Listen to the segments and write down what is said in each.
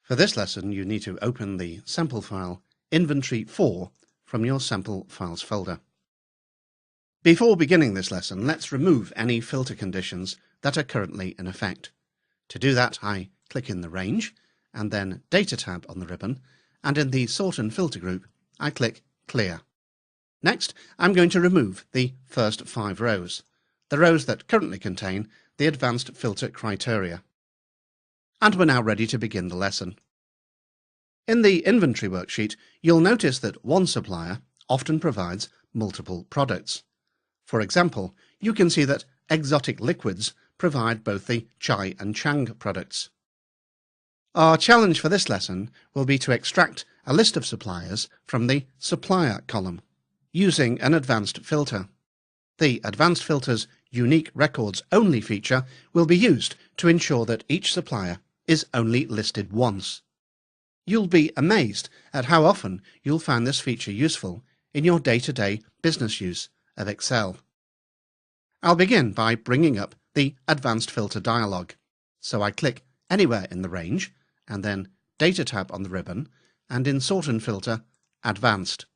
For this lesson, you need to open the sample file Inventory 4 from your sample files folder. Before beginning this lesson, let's remove any filter conditions that are currently in effect. To do that, I click in the Range and then Data tab on the ribbon, and in the Sort and Filter group, I click Clear. Next, I'm going to remove the first 5 rows, the rows that currently contain the advanced filter criteria. And we're now ready to begin the lesson. In the inventory worksheet, you'll notice that one supplier often provides multiple products. For example, you can see that Exotic Liquids provide both the Chai and Chang products. Our challenge for this lesson will be to extract a list of suppliers from the Supplier column using an advanced filter. The Advanced Filter's Unique Records Only feature will be used to ensure that each supplier is only listed once. You'll be amazed at how often you'll find this feature useful in your day-to-day business use of Excel. I'll begin by bringing up the Advanced Filter dialog. So I click anywhere in the range, and then Data tab on the ribbon, and in Sort and Filter, Advanced.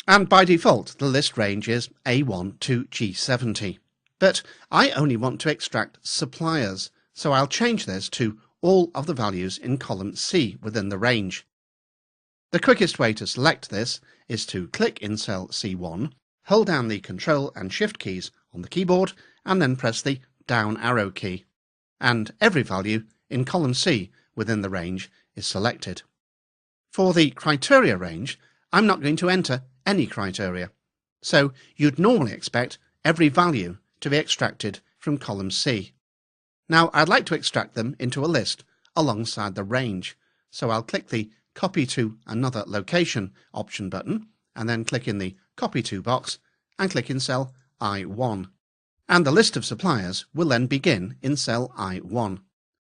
And by default, the list range is A1 to G70. But I only want to extract suppliers, so I'll change this to all of the values in column C within the range. The quickest way to select this is to click in cell C1, hold down the Ctrl and Shift keys on the keyboard, and then press the down arrow key. And every value in column C within the range is selected. For the criteria range, I'm not going to enter any criteria. So you'd normally expect every value to be extracted from column C. Now I'd like to extract them into a list alongside the range, so I'll click the Copy to Another Location option button, and then click in the Copy To box and click in cell I1. And the list of suppliers will then begin in cell I1.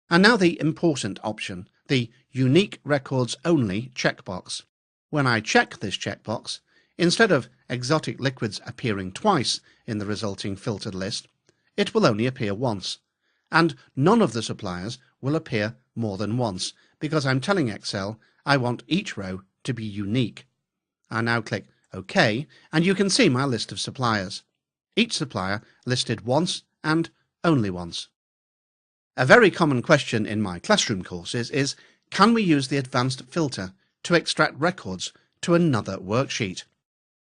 And now the important option, the Unique Records Only checkbox. When I check this checkbox, instead of Exotic Liquids appearing twice in the resulting filtered list, it will only appear once. And none of the suppliers will appear more than once, because I'm telling Excel I want each row to be unique. I now click OK, and you can see my list of suppliers. Each supplier listed once and only once. A very common question in my classroom courses is, can we use the advanced filter to extract records to another worksheet?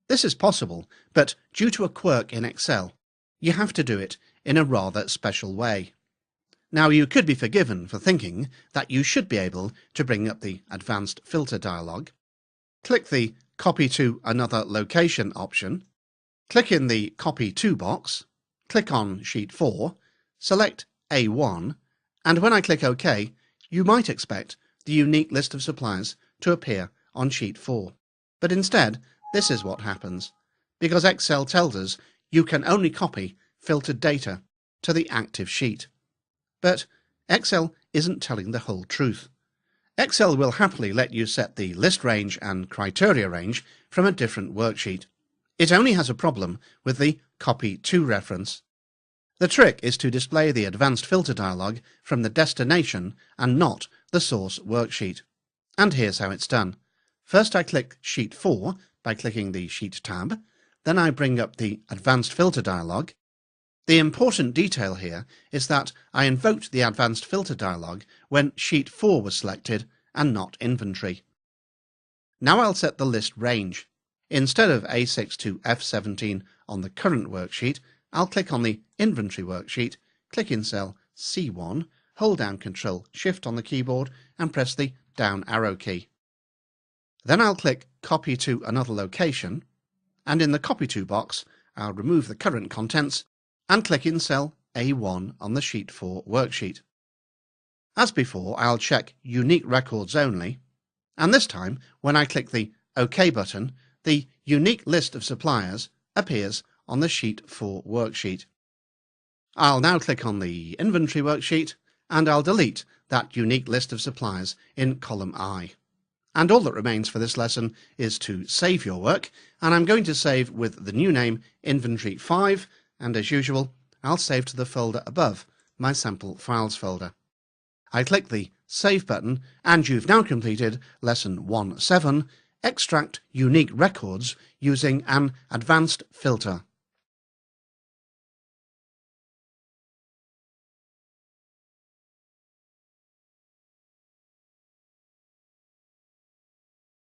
This is possible, but due to a quirk in Excel, you have to do it in a rather special way. Now, you could be forgiven for thinking that you should be able to bring up the Advanced Filter dialog, click the Copy to Another Location option, click in the Copy To box, click on Sheet 4, select A1, and when I click OK, you might expect the unique list of suppliers to appear on Sheet 4. But instead, this is what happens, because Excel tells us you can only copy filtered data to the active sheet. But Excel isn't telling the whole truth. Excel will happily let you set the list range and criteria range from a different worksheet. It only has a problem with the Copy To reference. The trick is to display the Advanced Filter dialog from the destination and not the source worksheet. And here's how it's done. First I click Sheet 4 by clicking the Sheet tab, then I bring up the Advanced Filter dialog. The important detail here is that I invoked the Advanced Filter dialog when Sheet 4 was selected and not Inventory. Now I'll set the list range. Instead of A6 to F17 on the current worksheet, I'll click on the Inventory worksheet, click in cell C1, hold down Ctrl Shift on the keyboard and press the down arrow key. Then I'll click Copy to Another Location, and in the Copy To box, I'll remove the current contents and click in cell A1 on the Sheet 4 worksheet. As before, I'll check Unique Records Only, and this time, when I click the OK button, the unique list of suppliers appears on the Sheet 4 worksheet. I'll now click on the Inventory worksheet, and I'll delete that unique list of suppliers in column I. And all that remains for this lesson is to save your work, and I'm going to save with the new name Inventory 5, and as usual, I'll save to the folder above, my sample files folder. I click the Save button, and you've now completed Lesson 1.7, Extract Unique Records using an Advanced Filter.